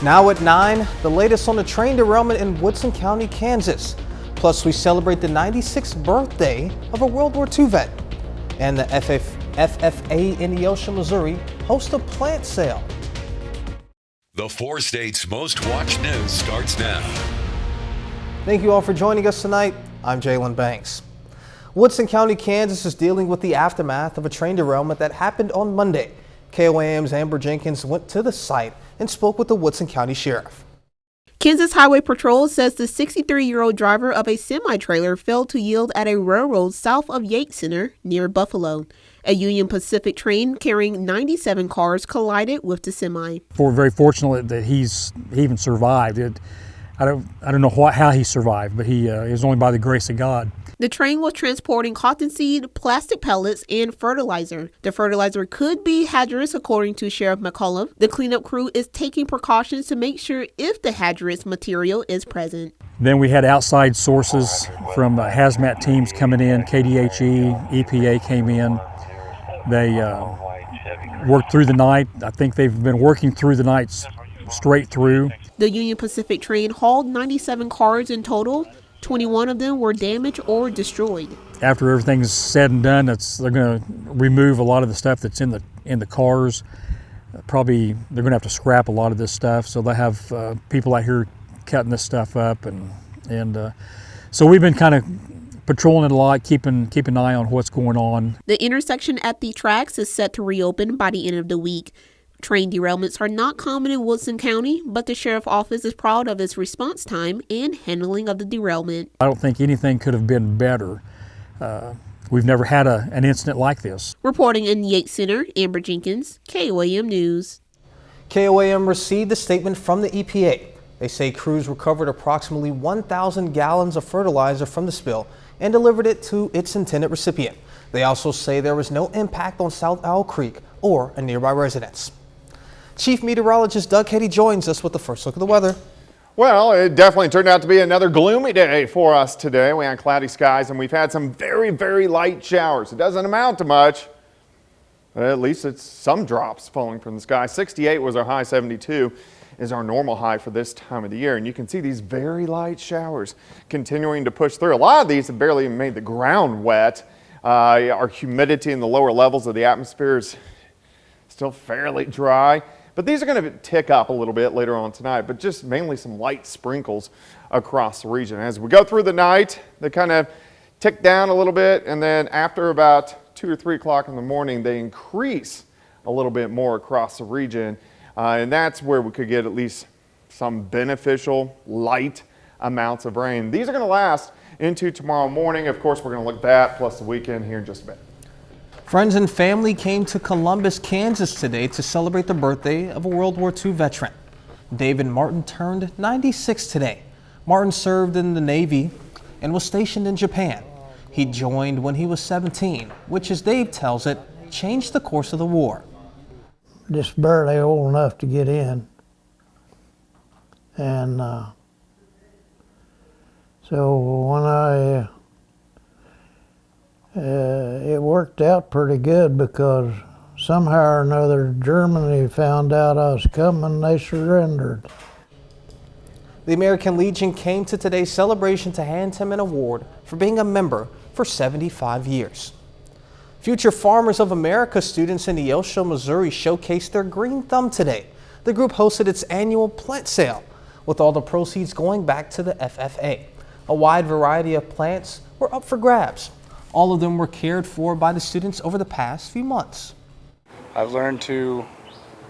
Now at 9, the latest on the train derailment in Woodson County, Kansas. Plus, we celebrate the 96th birthday of a World War II vet. And the FFA in Neosho, Missouri hosts a plant sale. The 4 states' most watched news starts now. Thank you all for joining us tonight. I'm Jalen Banks. Woodson County, Kansas is dealing with the aftermath of a train derailment that happened on Monday. KOAM's Amber Jenkins went to the site and spoke with the Woodson County Sheriff. Kansas Highway Patrol says the 63-year-old driver of a semi-trailer failed to yield at a railroad south of Yates Center near Buffalo. A Union Pacific train carrying 97 cars collided with the semi. We're very fortunate that he even survived. I don't know how he survived, but it was only by the grace of God. The train was transporting cottonseed, plastic pellets, and fertilizer. The fertilizer could be hazardous, according to Sheriff McCullough. The cleanup crew is taking precautions to make sure if the hazardous material is present. Then we had outside sources from hazmat teams coming in. KDHE, EPA came in. They worked through the night. I think they've been working through the night straight through. The Union Pacific train hauled 97 cars in total. 21 of them were damaged or destroyed. After everything's said and done, they're going to remove a lot of the stuff that's in the cars. Probably they're going to have to scrap a lot of this stuff. So they have people out here cutting this stuff up, and so we've been kind of patrolling it a lot, keeping an eye on what's going on. The intersection at the tracks is set to reopen by the end of the week. Train derailments are not common in Woodson County, but the Sheriff's Office is proud of its response time and handling of the derailment. I don't think anything could have been better. We've never had an incident like this. Reporting in Yates Center, Amber Jenkins, KOAM News. KOAM received a statement from the EPA. They say crews recovered approximately 1,000 gallons of fertilizer from the spill and delivered it to its intended recipient. They also say there was no impact on South Owl Creek or a nearby residence. Chief Meteorologist Doug Heddy joins us with the first look at the weather. Well, it definitely turned out to be another gloomy day for us today. We had cloudy skies and we've had some very, very light showers. It doesn't amount to much, but at least it's some drops falling from the sky. 68 was our high, 72 is our normal high for this time of the year. And you can see these very light showers continuing to push through. A lot of these have barely even made the ground wet. Our humidity in the lower levels of the atmosphere is still fairly dry. But these are going to tick up a little bit later on tonight, but just mainly some light sprinkles across the region. As we go through the night, they kind of tick down a little bit, and then after about 2 or 3 o'clock in the morning, they increase a little bit more across the region. And that's where we could get at least some beneficial light amounts of rain. These are going to last into tomorrow morning. Of course, we're going to look at that plus the weekend here in just a bit. Friends and family came to Columbus, Kansas today to celebrate the birthday of a World War II veteran. David Martin turned 96 today. Martin served in the Navy and was stationed in Japan. He joined when he was 17, which, as Dave tells it, changed the course of the war. Just barely old enough to get in. And so when it worked out pretty good because somehow or another Germany found out I was coming and they surrendered. The American Legion came to today's celebration to hand him an award for being a member for 75 years. Future Farmers of America students in Neosho, Missouri showcased their green thumb today. The group hosted its annual plant sale, with all the proceeds going back to the FFA. A wide variety of plants were up for grabs. All of them were cared for by the students over the past few months. I've learned to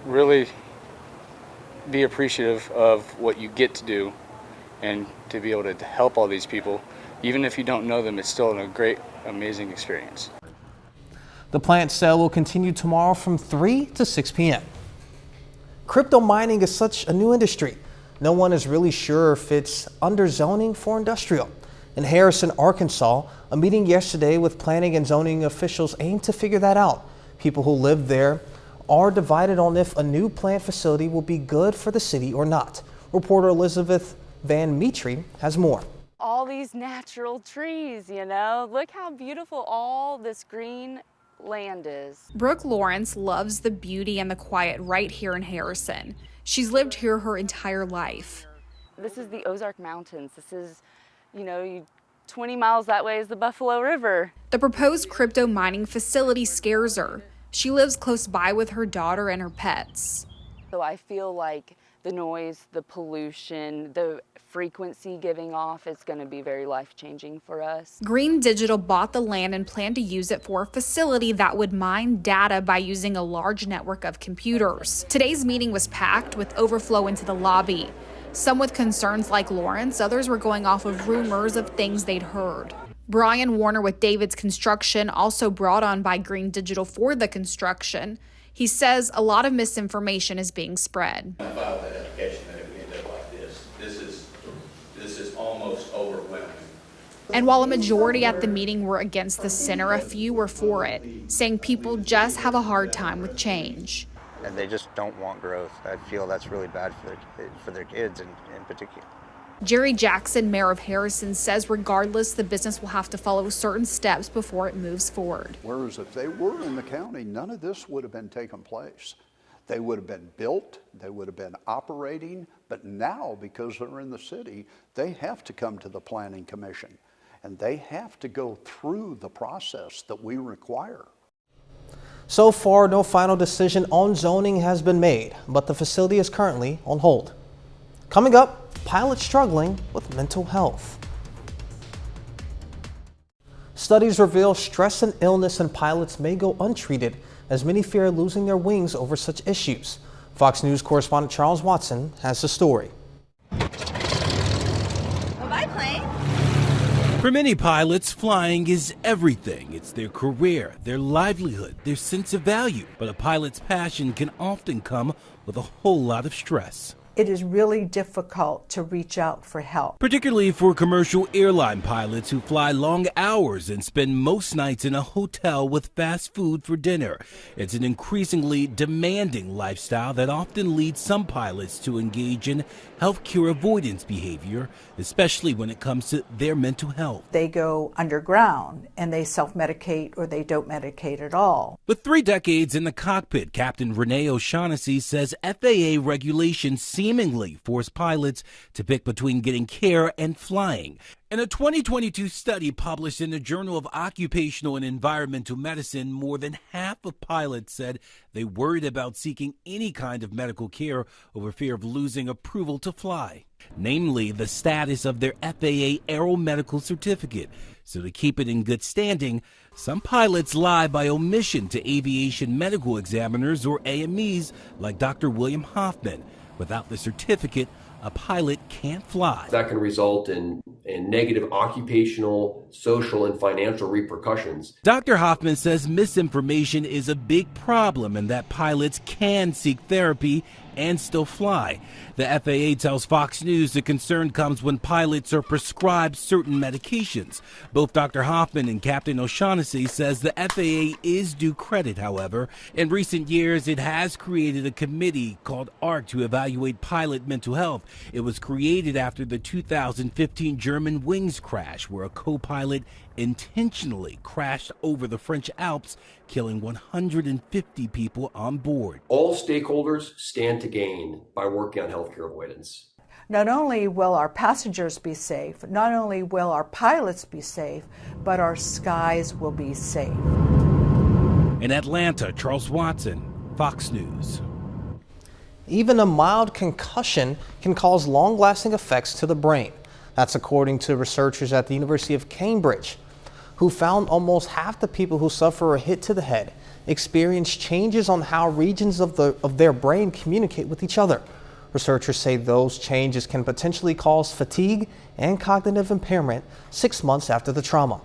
really be appreciative of what you get to do and to be able to help all these people. Even if you don't know them, it's still a great, amazing experience. The plant sale will continue tomorrow from 3 to 6 p.m. Crypto mining is such a new industry. No one is really sure if it's under zoning for industrial. In Harrison, Arkansas, a meeting yesterday with planning and zoning officials aimed to figure that out. People who live there are divided on if a new plant facility will be good for the city or not. Reporter Elizabeth Van Mitri has more. All these natural trees, you know, look how beautiful all this green land is. Brooke Lawrence loves the beauty and the quiet right here in Harrison. She's lived here her entire life. This is the Ozark Mountains. This is, 20 miles that way is the Buffalo River. The proposed crypto mining facility scares her. She lives close by with her daughter and her pets. So I feel like the noise, the pollution, the frequency giving off is going to be very life-changing for us. Green Digital bought the land and planned to use it for a facility that would mine data by using a large network of computers. Today's meeting was packed with overflow into the lobby. Some with concerns like Lawrence, others were going off of rumors of things they'd heard. Brian Warner with David's Construction, also brought on by Green Digital for the construction. He says a lot of misinformation is being spread. I filed that application that it would end up like this. This is almost overwhelming. And while a majority at the meeting were against the center, a few were for it, saying people just have a hard time with change. And they just don't want growth. I feel that's really bad for their kids in particular. Jerry Jackson, mayor of Harrison, says regardless, the business will have to follow certain steps before it moves forward. Whereas if they were in the county, none of this would have been taking place. They would have been built, they would have been operating, but now because they're in the city, they have to come to the Planning Commission and they have to go through the process that we require. So far, no final decision on zoning has been made, but the facility is currently on hold. Coming up, pilots struggling with mental health. Studies reveal stress and illness in pilots may go untreated, as many fear losing their wings over such issues. Fox News correspondent Charles Watson has the story. For many pilots, flying is everything. It's their career, their livelihood, their sense of value. But a pilot's passion can often come with a whole lot of stress. It is really difficult to reach out for help. Particularly for commercial airline pilots who fly long hours and spend most nights in a hotel with fast food for dinner. It's an increasingly demanding lifestyle that often leads some pilots to engage in healthcare avoidance behavior, especially when it comes to their mental health. They go underground and they self-medicate or they don't medicate at all. With 3 decades in the cockpit, Captain Renee O'Shaughnessy says FAA regulations seemingly force pilots to pick between getting care and flying. In a 2022 study published in the Journal of Occupational and Environmental Medicine, more than half of pilots said they worried about seeking any kind of medical care over fear of losing approval to fly, namely the status of their FAA aeromedical certificate. So to keep it in good standing, some pilots lie by omission to aviation medical examiners or AMEs like Dr. William Hoffman. Without the certificate, a pilot can't fly. That can result in negative occupational, social, and financial repercussions. Dr. Hoffman says misinformation is a big problem and that pilots can seek therapy and still fly. The FAA tells Fox News the concern comes when pilots are prescribed certain medications. Both Dr. Hoffman and Captain O'Shaughnessy says the FAA is due credit, however. In recent years, it has created a committee called ARC to evaluate pilot mental health. It was created after the 2015 German wings crash, where a co-pilot intentionally crashed over the French Alps, killing 150 people on board. All stakeholders stand to gain by working on healthcare avoidance. Not only will our passengers be safe, not only will our pilots be safe, but our skies will be safe. In Atlanta, Charles Watson, Fox News. Even a mild concussion can cause long-lasting effects to the brain. That's according to researchers at the University of Cambridge, who found almost half the people who suffer a hit to the head experience changes on how regions of their brain communicate with each other. Researchers say those changes can potentially cause fatigue and cognitive impairment 6 months after the trauma.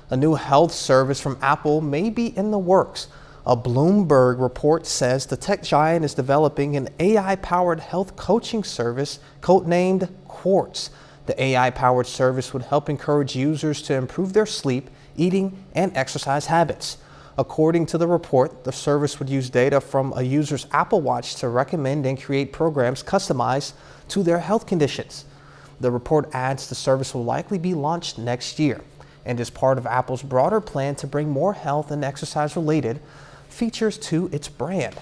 A new health service from Apple may be in the works. A Bloomberg report says the tech giant is developing an AI-powered health coaching service codenamed Quartz. The AI-powered service would help encourage users to improve their sleep, eating, and exercise habits. According to the report, the service would use data from a user's Apple Watch to recommend and create programs customized to their health conditions. The report adds the service will likely be launched next year and is part of Apple's broader plan to bring more health and exercise-related features to its brand.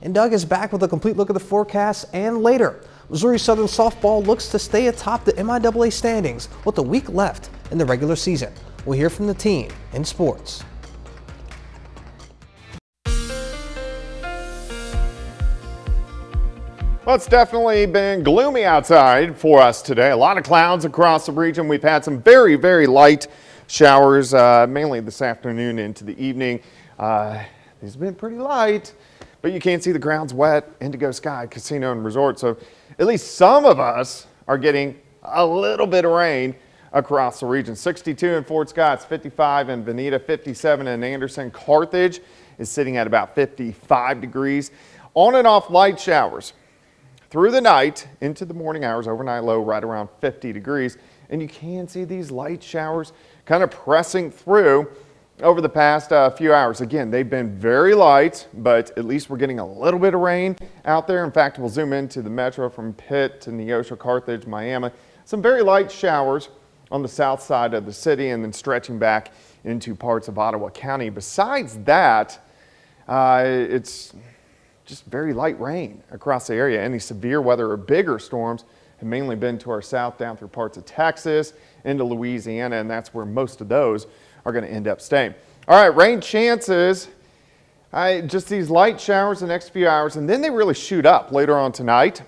And Doug is back with a complete look at the forecast and later. Missouri Southern softball looks to stay atop the MIAA standings with a week left in the regular season. We'll hear from the team in sports. Well, it's definitely been gloomy outside for us today. A lot of clouds across the region. We've had some very, very light showers, mainly this afternoon into the evening. These have been pretty light, but you can't see the ground's wet. Indigo Sky Casino and Resort. So at least some of us are getting a little bit of rain across the region. 62 in Fort Scott, 55 in Veneta, 57 in Anderson. Carthage is sitting at about 55 degrees. On and off light showers through the night into the morning hours, overnight low right around 50 degrees. And you can see these light showers kind of pressing through over the past few hours. Again, they've been very light, but at least we're getting a little bit of rain out there. In fact, we'll zoom into the metro from Pitt to Neosho, Carthage, Miami. Some very light showers on the south side of the city and then stretching back into parts of Ottawa County. Besides that, it's just very light rain across the area. Any severe weather or bigger storms have mainly been to our south down through parts of Texas into Louisiana, and that's where most of those are going to end up staying. All right, rain chances, just these light showers the next few hours, and then they really shoot up later on tonight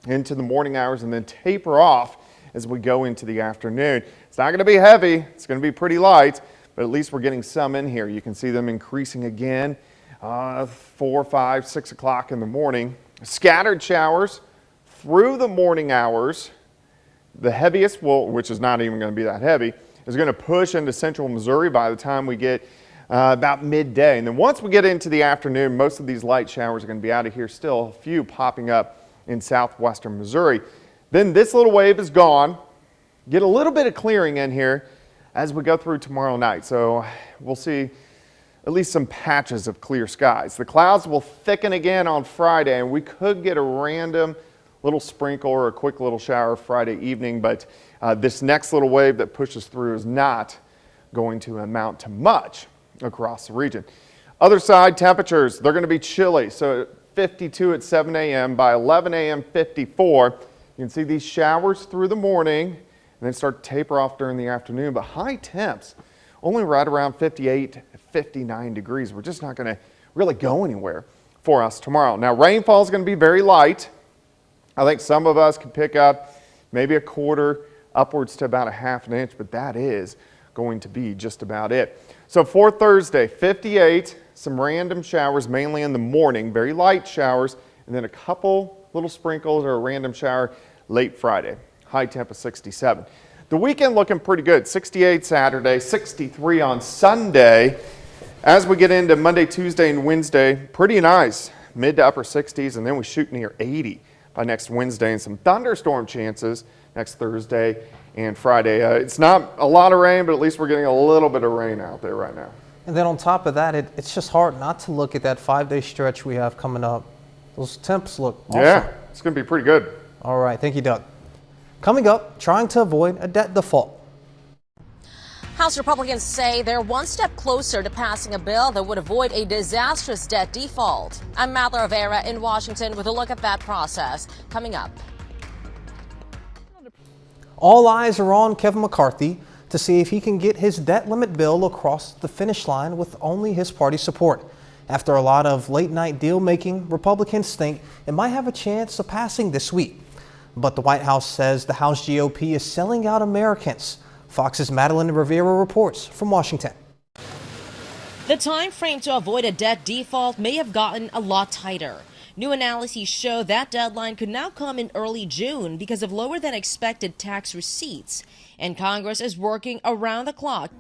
into the morning hours and then taper off as we go into the afternoon. It's not going to be heavy. It's going to be pretty light, but at least we're getting some in here. You can see them increasing again 4, 5, 6 o'clock in the morning. Scattered showers through the morning hours. The heaviest, which is not even going to be that heavy, is going to push into central Missouri by the time we get about midday. And then once we get into the afternoon, most of these light showers are going to be out of here. Still a few popping up in southwestern Missouri. Then this little wave is gone. Get a little bit of clearing in here as we go through tomorrow night. So we'll see at least some patches of clear skies. The clouds will thicken again on Friday, and we could get a random little sprinkle or a quick little shower Friday evening, but this next little wave that pushes through is not going to amount to much across the region. Other side temperatures, they're going to be chilly. So 52 at 7 a.m. By 11 a.m. 54. You can see these showers through the morning and then start to taper off during the afternoon, but high temps only right around 58, 59 degrees. We're just not going to really go anywhere for us tomorrow. Now, rainfall is going to be very light. I think some of us can pick up maybe a quarter, upwards to about a half an inch, but that is going to be just about it. So for Thursday, 58, some random showers, mainly in the morning, very light showers, and then a couple little sprinkles or a random shower late Friday. High temp of 67. The weekend looking pretty good. 68 Saturday, 63 on Sunday. As we get into Monday, Tuesday, and Wednesday, pretty nice. Mid to upper 60s, and then we shoot near 80 by next Wednesday, and some thunderstorm chances next Thursday and Friday. It's not a lot of rain, but at least we're getting a little bit of rain out there right now. And then on top of that, it's just hard not to look at that 5-day stretch we have coming up. Those temps look awesome. Yeah, it's going to be pretty good. All right, thank you, Doug. Coming up, trying to avoid a debt default. House Republicans say they're one step closer to passing a bill that would avoid a disastrous debt default. I'm Madla Rivera in Washington with a look at that process coming up. All eyes are on Kevin McCarthy to see if he can get his debt limit bill across the finish line with only his party support. After a lot of late-night deal-making, Republicans think it might have a chance of passing this week. But the White House says the House GOP is selling out Americans. Fox's Madeline Rivera reports from Washington. The time frame to avoid a debt default may have gotten a lot tighter. New analyses show that deadline could now come in early June because of lower than expected tax receipts. And Congress is working around the clock.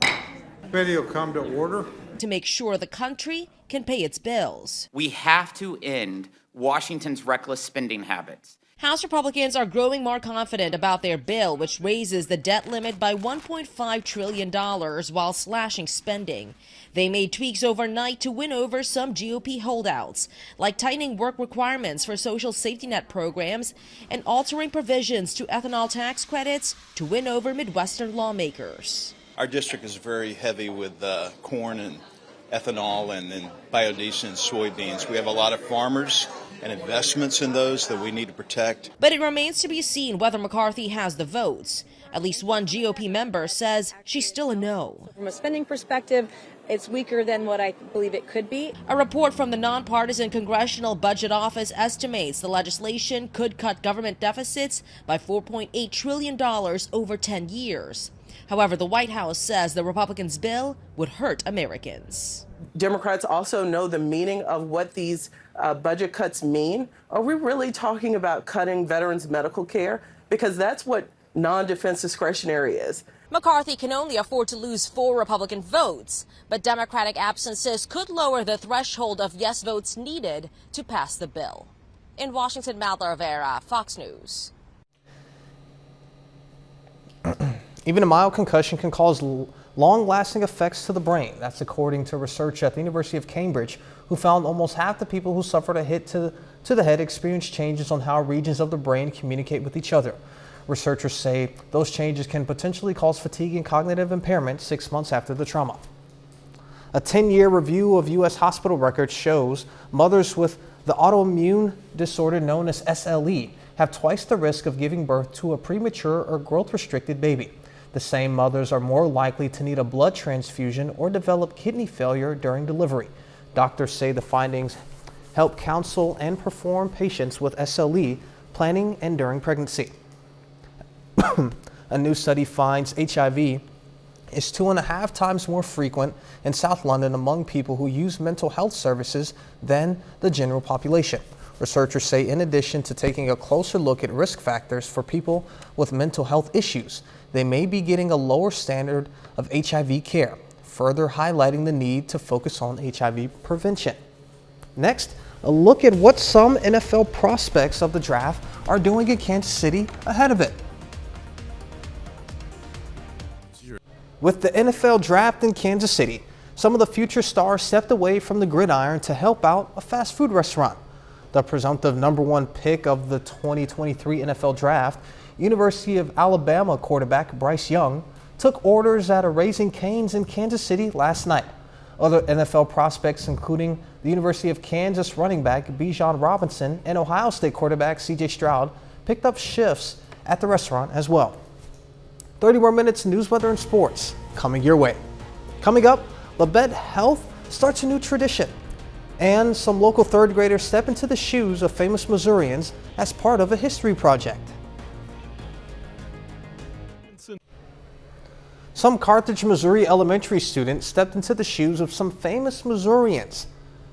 Video come to order. To make sure the country can pay its bills. We have to end Washington's reckless spending habits. House Republicans are growing more confident about their bill, which raises the debt limit by $1.5 trillion while slashing spending. They made tweaks overnight to win over some GOP holdouts, like tightening work requirements for social safety net programs and altering provisions to ethanol tax credits to win over Midwestern lawmakers. Our district is very heavy with corn ethanol and then biodiesel and soybeans. We have a lot of farmers and investments in those that we need to protect. But it remains to be seen whether McCarthy has the votes. At least one GOP member says she's still a no. From a spending perspective, it's weaker than what I believe it could be. A report from the nonpartisan Congressional Budget Office estimates the legislation could cut government deficits by $4.8 trillion over 10 years. However, the White House says the Republicans' bill would hurt Americans. Democrats also know the meaning of what these budget cuts mean. Are we really talking about cutting veterans' medical care? Because that's what non-defense discretionary is. McCarthy can only afford to lose 4 Republican votes, but Democratic absences could lower the threshold of yes votes needed to pass the bill. In Washington, Malta Rivera, Fox News. Even a mild concussion can cause long-lasting effects to the brain. That's according to research at the University of Cambridge, who found almost half the people who suffered a hit to the head experienced changes on how regions of the brain communicate with each other. Researchers say those changes can potentially cause fatigue and cognitive impairment 6 months after the trauma. A 10-year review of U.S. hospital records shows mothers with the autoimmune disorder known as SLE have twice the risk of giving birth to a premature or growth-restricted baby. The same mothers are more likely to need a blood transfusion or develop kidney failure during delivery. Doctors say the findings help counsel and perform patients with SLE planning and during pregnancy. A new study finds HIV is 2.5 times more frequent in South London among people who use mental health services than the general population. Researchers say in addition to taking a closer look at risk factors for people with mental health issues, they may be getting a lower standard of HIV care, further highlighting the need to focus on HIV prevention. Next, a look at what some NFL prospects of the draft are doing in Kansas City ahead of it. With the NFL draft in Kansas City, some of the future stars stepped away from the gridiron to help out a fast food restaurant. The presumptive #1 pick of the 2023 NFL draft, University of Alabama quarterback Bryce Young, took orders at a Raising Cane's in Kansas City last night. Other NFL prospects, including the University of Kansas running back Bijan Robinson and Ohio State quarterback C.J. Stroud, picked up shifts at the restaurant as well. 30 more minutes news, weather, and sports coming your way. Coming up, Labette Health starts a new tradition, and some local third graders step into the shoes of famous Missourians as part of a history project. Some Carthage, Missouri elementary students stepped into the shoes of some famous Missourians.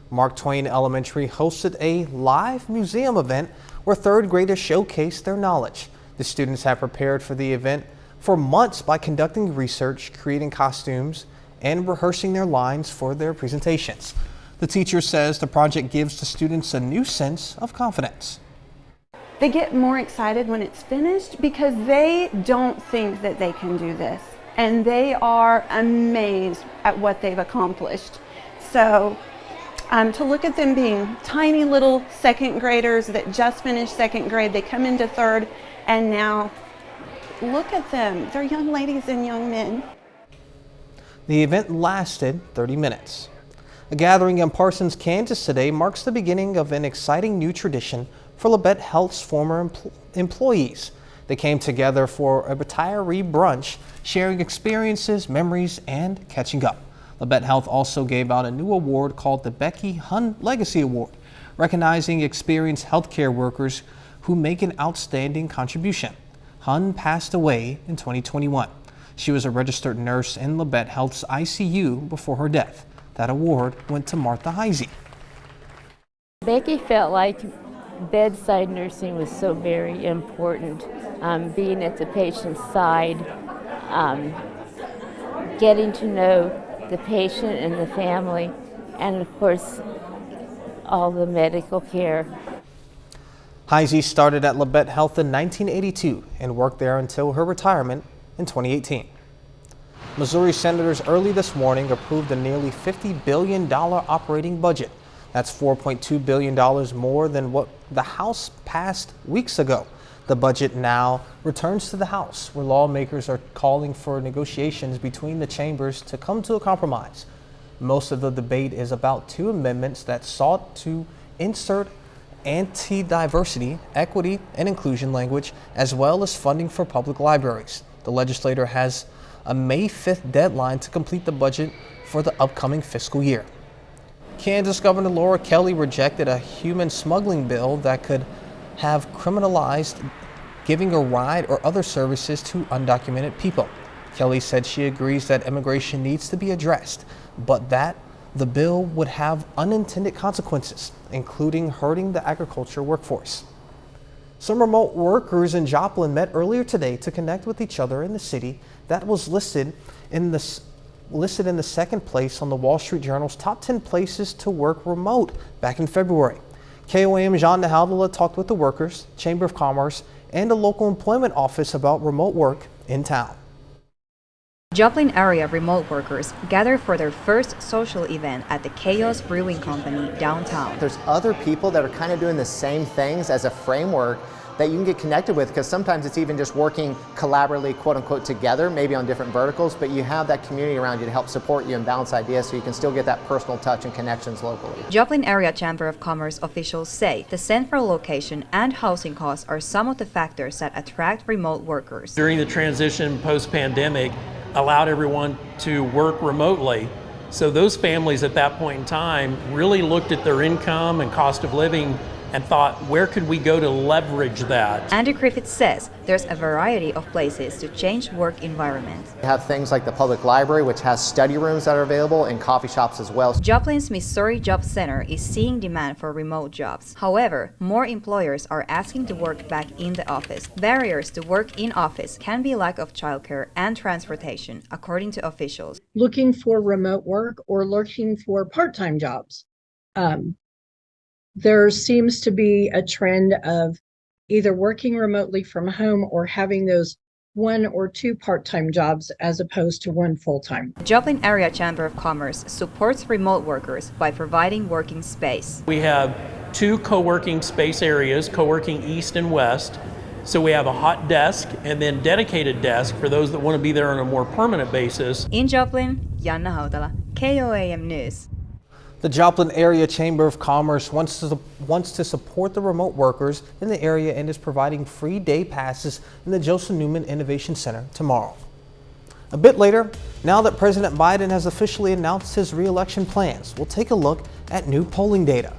Mark Twain Elementary hosted a live museum event where third graders showcased their knowledge. The students have prepared for the event for months by conducting research, creating costumes, and rehearsing their lines for their presentations. The teacher says the project gives the students a new sense of confidence. They get more excited when it's finished because they don't think that they can do this, and they are amazed at what they've accomplished. So to look at them being tiny little second graders that just finished second grade, they come into third, and now look at them. They're young ladies and young men. The event lasted 30 minutes. A gathering in Parsons, Kansas today marks the beginning of an exciting new tradition for Labette Health's former employees. They came together for a retiree brunch, sharing experiences, memories, and catching up. Labette Health also gave out a new award called the Becky Hun Legacy Award, recognizing experienced healthcare workers who make an outstanding contribution. Hun passed away in 2021. She was a registered nurse in Labette Health's ICU before her death. That award went to Martha Heisey. Becky felt like bedside nursing was so very important. Being at the patient's side, getting to know the patient and the family, and of course, all the medical care. Heisey started at Labette Health in 1982 and worked there until her retirement in 2018. Missouri senators early this morning approved a nearly $50 billion operating budget. That's $4.2 billion more than what the House passed weeks ago. The budget now returns to the House, where lawmakers are calling for negotiations between the chambers to come to a compromise. Most of the debate is about two amendments that sought to insert anti-diversity, equity, and inclusion language, as well as funding for public libraries. The legislature has a May 5th deadline to complete the budget for the upcoming fiscal year. Kansas Governor Laura Kelly rejected a human smuggling bill that could have criminalized giving a ride or other services to undocumented people. Kelly said she agrees that immigration needs to be addressed, but that the bill would have unintended consequences, including hurting the agriculture workforce. Some remote workers in Joplin met earlier today to connect with each other in the city that was listed in the second place on the Wall Street Journal's top 10 places to work remote back in February. KOAM Jean DeHaldela talked with the workers, Chamber of Commerce, and the local employment office about remote work in town. Joplin area remote workers gathered for their first social event at the Chaos Brewing Company downtown. There's other people that are kind of doing the same things as a framework that you can get connected with, because sometimes it's even just working collaboratively, quote unquote, together, maybe on different verticals, but you have that community around you to help support you and bounce ideas so you can still get that personal touch and connections locally. Joplin Area Chamber of Commerce officials say the central location and housing costs are some of the factors that attract remote workers. During the transition post-pandemic, allowed everyone to work remotely. So those families at that point in time really looked at their income and cost of living and thought, where could we go to leverage that? Andy Griffith says there's a variety of places to change work environments. We have things like the public library, which has study rooms that are available, and coffee shops as well. Joplin's Missouri Job Center is seeing demand for remote jobs. However, more employers are asking to work back in the office. Barriers to work in office can be lack of childcare and transportation, according to officials. Looking for remote work or looking for part-time jobs. There seems to be a trend of either working remotely from home or having those 1 or 2 part-time jobs as opposed to 1 full-time. Joplin Area Chamber of Commerce supports remote workers by providing working space. We have 2 co-working space areas, co-working east and west. So we have a hot desk and then dedicated desk for those that want to be there on a more permanent basis. In Joplin, Janna Hautala, KOAM News. The Joplin Area Chamber of Commerce wants to support the remote workers in the area and is providing free day passes in the Joseph Newman Innovation Center tomorrow. A bit later, now that President Biden has officially announced his re-election plans, we'll take a look at new polling data.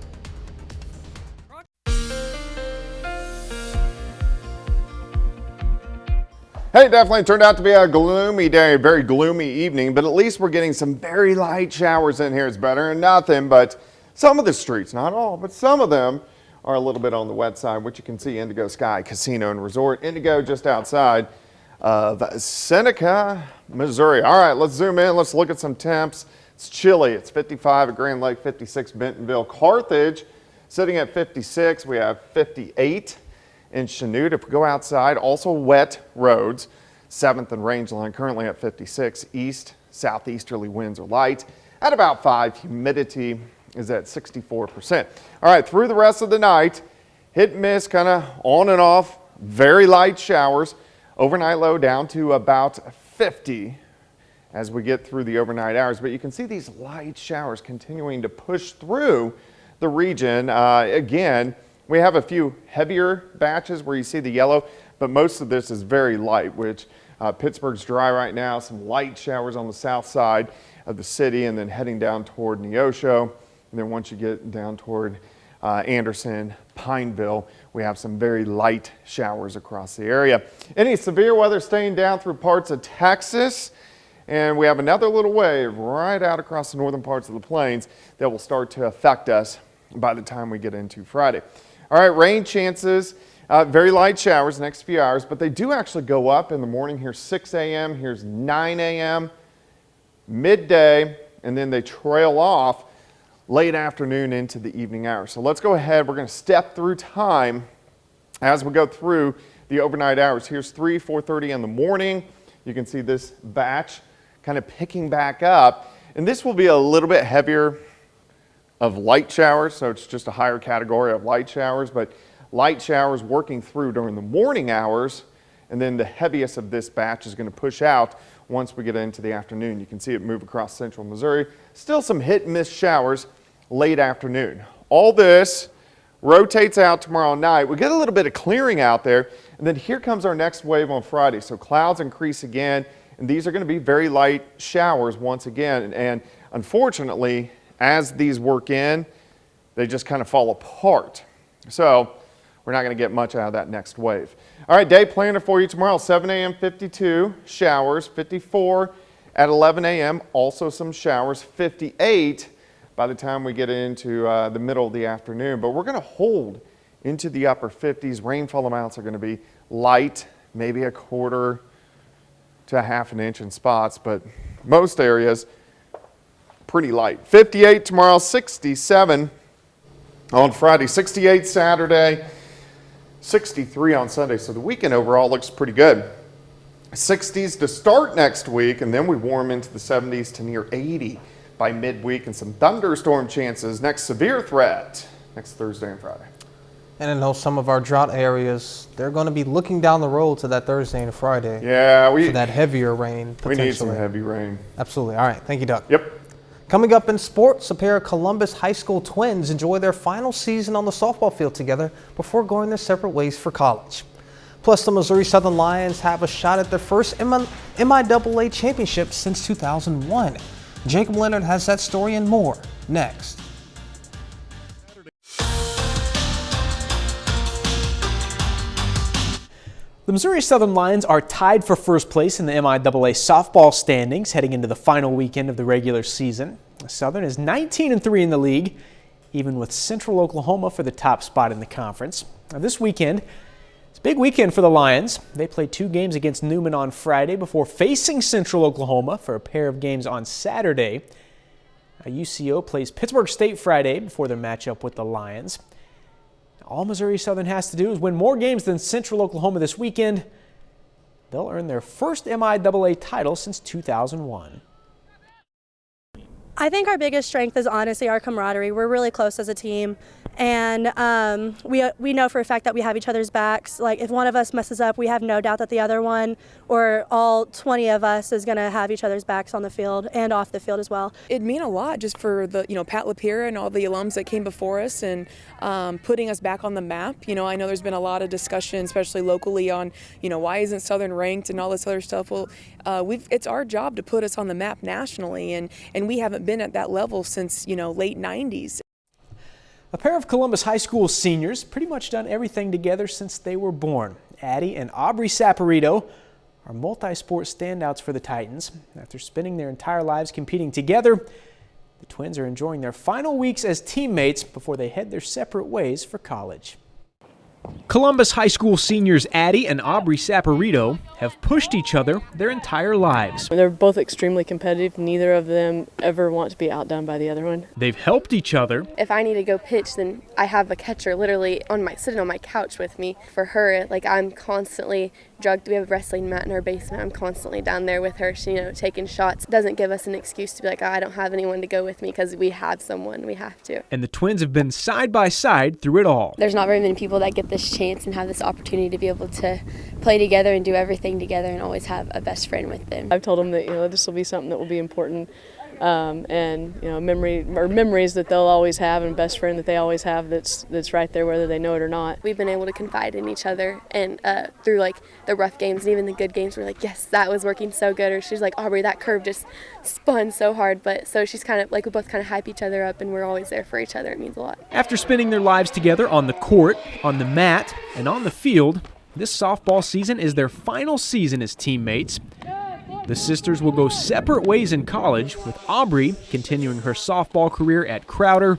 Hey, it definitely turned out to be a gloomy day, a very gloomy evening, but at least we're getting some very light showers in here. It's better than nothing, but some of the streets, not all, but some of them are a little bit on the wet side, which you can see Indigo Sky Casino and Resort. Indigo just outside of Seneca, Missouri. All right, let's zoom in. Let's look at some temps. It's chilly. It's 55 at Grand Lake, 56 Bentonville. Carthage sitting at 56. We have 58. In Chanute, if we go outside, also wet roads. 7th and Rangeline currently at 56. East, southeasterly winds are light at about 5. Humidity is at 64%. All right, through the rest of the night, hit and miss, kind of on and off, very light showers. Overnight low down to about 50 as we get through the overnight hours. But you can see these light showers continuing to push through the region. Again, we have a few heavier batches where you see the yellow, but most of this is very light, which Pittsburgh's dry right now. Some light showers on the south side of the city and then heading down toward Neosho. And then once you get down toward Anderson, Pineville, we have some very light showers across the area. Any severe weather staying down through parts of Texas. And we have another little wave right out across the northern parts of the plains that will start to affect us by the time we get into Friday. All right, rain chances, very light showers the next few hours, but they do actually go up in the morning. Here's 6 a.m., here's 9 a.m., midday, and then they trail off late afternoon into the evening hours. So let's go ahead. We're going to step through time as we go through the overnight hours. Here's 4:30 in the morning. You can see this batch kind of picking back up, and this will be a little bit heavier of light showers, so it's just a higher category of light showers, but light showers working through during the morning hours and then the heaviest of this batch is going to push out once we get into the afternoon. You can see it move across central Missouri. Still some hit and miss showers late afternoon. All this rotates out tomorrow night. We get a little bit of clearing out there, and then here comes our next wave on Friday. So clouds increase again, and these are going to be very light showers once again. And unfortunately, as these work in, they just kind of fall apart. So we're not going to get much out of that next wave. All right, day planner for you tomorrow, 7 a.m. 52 showers, 54 at 11 a.m. Also some showers, 58 by the time we get into the middle of the afternoon. But we're going to hold into the upper 50s. Rainfall amounts are going to be light, maybe a quarter to a half an inch in spots, but most areas pretty light. 58 tomorrow, 67 on Friday, 68 Saturday, 63 on Sunday. So the weekend overall looks pretty good. 60s to start next week, and then we warm into the 70s to near 80 by midweek, and some thunderstorm chances. Next severe threat next Thursday and Friday. And I know some of our drought areas, they're going to be looking down the road to that Thursday and Friday. Yeah, for that heavier rain. We need some heavy rain. Absolutely. All right. Thank you, Doug. Yep. Coming up in sports, a pair of Columbus High School twins enjoy their final season on the softball field together before going their separate ways for college. Plus, the Missouri Southern Lions have a shot at their first MIAA championship since 2001. Jacob Leonard has that story and more next. The Missouri Southern Lions are tied for first place in the MIAA softball standings heading into the final weekend of the regular season. Southern is 19-3 in the league, even with Central Oklahoma for the top spot in the conference. Now, this weekend, it's a big weekend for the Lions. They play 2 games against Newman on Friday before facing Central Oklahoma for a pair of games on Saturday. UCO plays Pittsburgh State Friday before their matchup with the Lions. All Missouri Southern has to do is win more games than Central Oklahoma this weekend. They'll earn their first MIAA title since 2001. I think our biggest strength is honestly our camaraderie. We're really close as a team, and we know for a fact that we have each other's backs. Like if one of us messes up, we have no doubt that the other one, or all 20 of us, is going to have each other's backs on the field and off the field as well. It'd mean a lot just for the Pat Lapierre and all the alums that came before us, and putting us back on the map. I know there's been a lot of discussion, especially locally, on why isn't Southern ranked and all this other stuff. Well, it's our job to put us on the map nationally, and we haven't been at that level since late 90s. A pair of Columbus High School seniors pretty much done everything together since they were born. Addie and Aubrey Saporito are multi-sport standouts for the Titans. After spending their entire lives competing together, the twins are enjoying their final weeks as teammates before they head their separate ways for college. Columbus High School seniors Addie and Aubrey Saporito have pushed each other their entire lives. They're both extremely competitive. Neither of them ever want to be outdone by the other one. They've helped each other. If I need to go pitch, then I have a catcher literally sitting on my couch with me. For her, I'm constantly drugged. We have a wrestling mat in our basement. I'm constantly down there with her, taking shots. It doesn't give us an excuse to be like, I don't have anyone to go with me, because we have someone. We have to. And the twins have been side by side through it all. There's not very many people that get this chance and have this opportunity to be able to play together and do everything together and always have a best friend with them. I've told them that this will be something that will be important, and memories that they'll always have, and best friend that they always have that's right there whether they know it or not. We've been able to confide in each other, and through the rough games and even the good games, we're like, yes, that was working so good. Or she's like, Aubrey, that curve just spun so hard. But so she's kind of we both kind of hype each other up, and we're always there for each other. It means a lot. After spending their lives together on the court, on the mat, and on the field, this softball season is their final season as teammates. The sisters will go separate ways in college, with Aubrey continuing her softball career at Crowder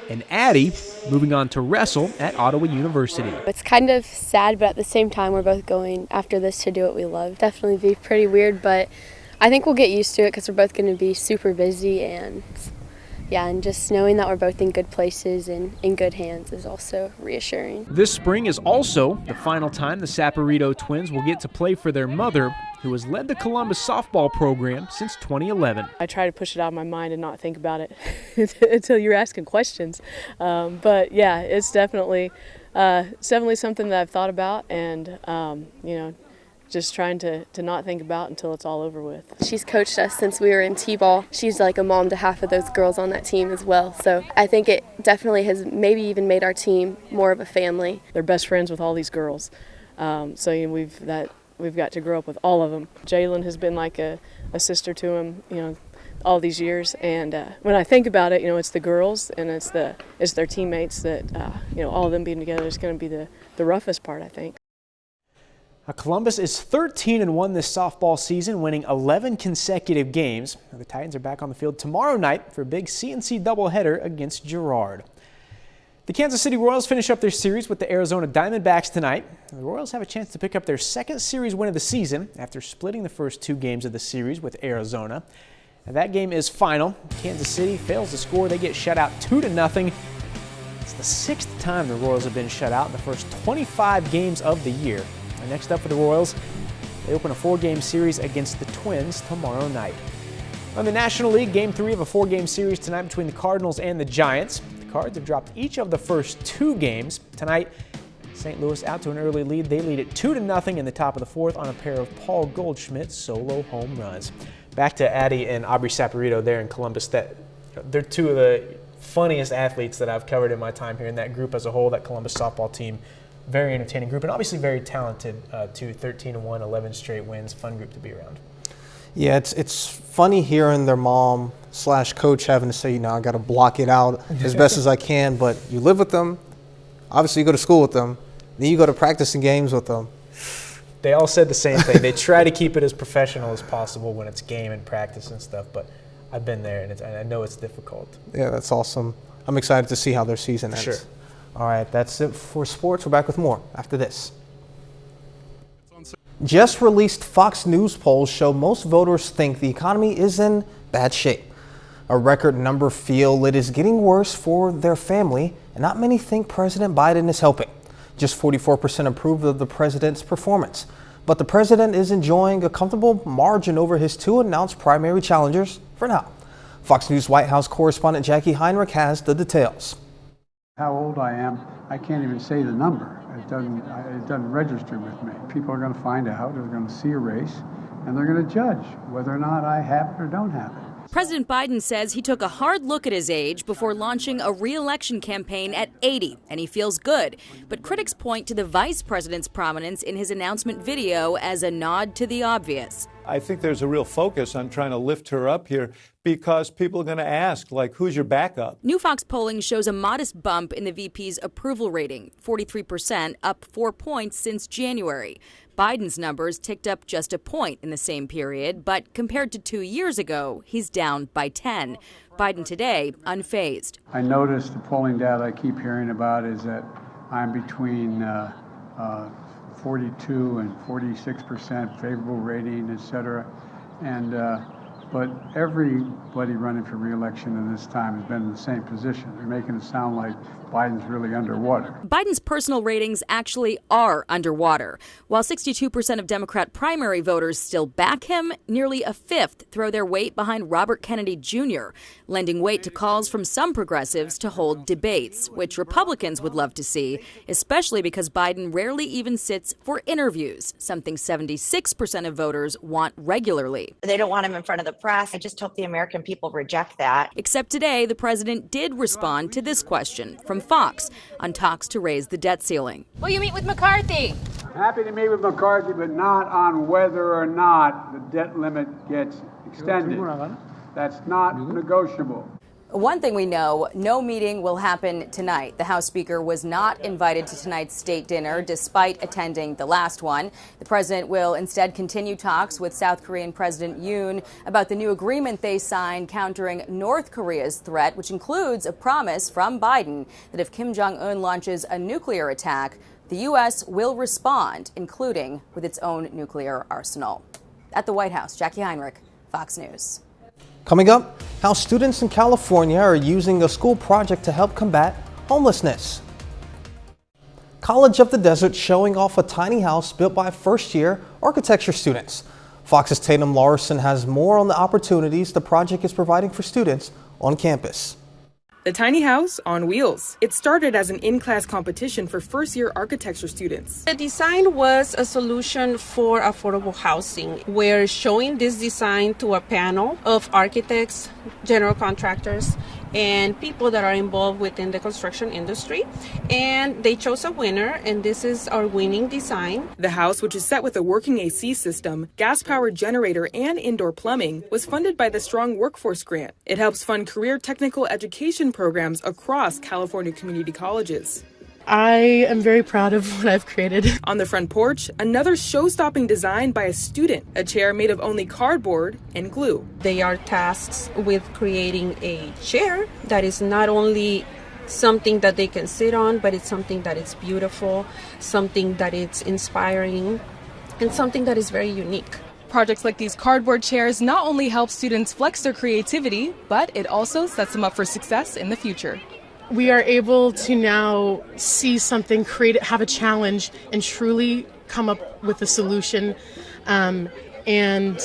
and Addie moving on to wrestle at Ottawa University. It's kind of sad, but at the same time, we're both going after this to do what we love. Definitely be pretty weird, but I think we'll get used to it because we're both going to be super busy, and just knowing that we're both in good places and in good hands is also reassuring. This spring is also the final time the Saporito twins will get to play for their mother, who has led the Columbus softball program since 2011. I try to push it out of my mind and not think about it until you're asking questions. But yeah, it's definitely something that I've thought about, and just trying to not think about until it's all over with. She's coached us since we were in T-ball. She's like a mom to half of those girls on that team as well. So I think it definitely has maybe even made our team more of a family. They're best friends with all these girls. So you know, we've got to grow up with all of them. Jalen has been like a sister to him, you know, all these years. And when I think about it, you know, it's the girls and it's their teammates that, you know, all of them being together is going to be the roughest part, I think. Columbus is 13-1 this softball season, winning 11 consecutive games. The Titans are back on the field tomorrow night for a big CNC doubleheader against Girard. The Kansas City Royals finish up their series with the Arizona Diamondbacks tonight. The Royals have a chance to pick up their second series win of the season after splitting the first 2 games of the series with Arizona. And that game is final. Kansas City fails to score. They get shut out 2-0. It's the 6th time the Royals have been shut out in the first 25 games of the year. And next up for the Royals, they open a 4-game series against the Twins tomorrow night. On the National League, Game 3 of a 4-game series tonight between the Cardinals and the Giants. The Cards have dropped each of the first 2 games. Tonight, St. Louis out to an early lead. They lead it 2-0 in the top of the 4th on a pair of Paul Goldschmidt solo home runs. Back to Addie and Aubrey Saporito there in Columbus. They're 2 of the funniest athletes that I've covered in my time here in that group as a whole, that Columbus softball team. Very entertaining group and obviously very talented too. 13-1, 11 straight wins. Fun group to be around. Yeah, it's funny hearing their mom / coach having to say, you know, I got to block it out as best as I can. But you live with them. Obviously, you go to school with them. Then you go to practicing games with them. They all said the same thing. They try to keep it as professional as possible when it's game and practice and stuff. But I've been there and I know it's difficult. Yeah, that's awesome. I'm excited to see how their season ends. Sure. All right, that's it for sports. We're back with more after this. Just released Fox News polls show most voters think the economy is in bad shape. A record number feel it is getting worse for their family, and not many think President Biden is helping. Just 44% approve of the president's performance. But the president is enjoying a comfortable margin over his 2 announced primary challengers for now. Fox News White House correspondent Jackie Heinrich has the details. How old I am, I can't even say the number. It doesn't register with me. People are going to find out, they're going to see a race, and they're going to judge whether or not I have it or don't have it. President Biden says he took a hard look at his age before launching a re-election campaign at 80, and he feels good. But critics point to the vice president's prominence in his announcement video as a nod to the obvious. I think there's a real focus on trying to lift her up here because people are going to ask, like, who's your backup? New Fox polling shows a modest bump in the VP's approval rating, 43%, up 4 points since January. Biden's numbers ticked up just a point in the same period, but compared to 2 years ago, he's down by 10. Biden today, unfazed. I noticed the polling data I keep hearing about is that I'm between 42 and 46% favorable rating, et cetera. But everybody running for re-election in this time has been in the same position. They're making it sound like Biden's really underwater. Biden's personal ratings actually are underwater. While 62% of Democrat primary voters still back him, nearly a fifth throw their weight behind Robert Kennedy Jr., lending weight to calls from some progressives to hold debates, which Republicans would love to see, especially because Biden rarely even sits for interviews, something 76% of voters want regularly. They don't want him in front of the press. I just hope the American people reject that. Except today, the president did respond to this question from Fox on talks to raise the debt ceiling. Will you meet with McCarthy? I'm happy to meet with McCarthy, but not on whether or not the debt limit gets extended. That's not negotiable. One thing we know, no meeting will happen tonight. The House Speaker was not invited to tonight's state dinner despite attending the last one. The president will instead continue talks with South Korean President Yoon about the new agreement they signed countering North Korea's threat, which includes a promise from Biden that if Kim Jong-un launches a nuclear attack, the U.S. will respond, including with its own nuclear arsenal. At the White House, Jackie Heinrich, Fox News. Coming up, how students in California are using a school project to help combat homelessness. College of the Desert showing off a tiny house built by first-year architecture students. Fox's Tatum Larson has more on the opportunities the project is providing for students on campus. The tiny house on wheels. It started as an in-class competition for first-year architecture students. The design was a solution for affordable housing. We're showing this design to a panel of architects, general contractors, and people that are involved within the construction industry. And they chose a winner, and this is our winning design. The house, which is set with a working AC system, gas-powered generator, and indoor plumbing, was funded by the Strong Workforce Grant. It helps fund career technical education programs across California community colleges. I am very proud of what I've created. On the front porch, another show-stopping design by a student, a chair made of only cardboard and glue. They are tasked with creating a chair that is not only something that they can sit on, but it's something that is beautiful, something that is inspiring, and something that is very unique. Projects like these cardboard chairs not only help students flex their creativity, but it also sets them up for success in the future. We are able to now see something, create it, have a challenge, and truly come up with a solution. And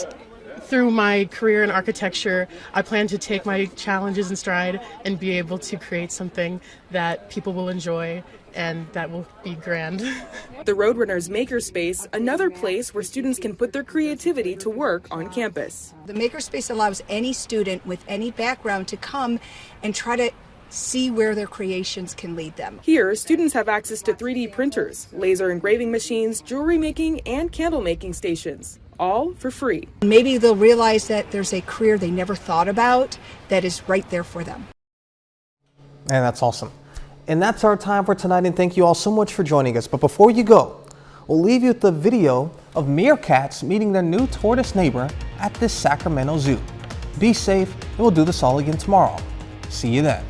through my career in architecture, I plan to take my challenges in stride and be able to create something that people will enjoy and that will be grand. The Roadrunners Makerspace, another place where students can put their creativity to work on campus. The Makerspace allows any student with any background to come and try to see where their creations can lead them. Here, students have access to 3D printers, laser engraving machines, jewelry making, and candle making stations, all for free. Maybe they'll realize that there's a career they never thought about that is right there for them. And that's awesome. And that's our time for tonight, and thank you all so much for joining us. But before you go, we'll leave you with the video of meerkats meeting their new tortoise neighbor at this Sacramento zoo. Be safe, and we'll do this all again tomorrow. See you then.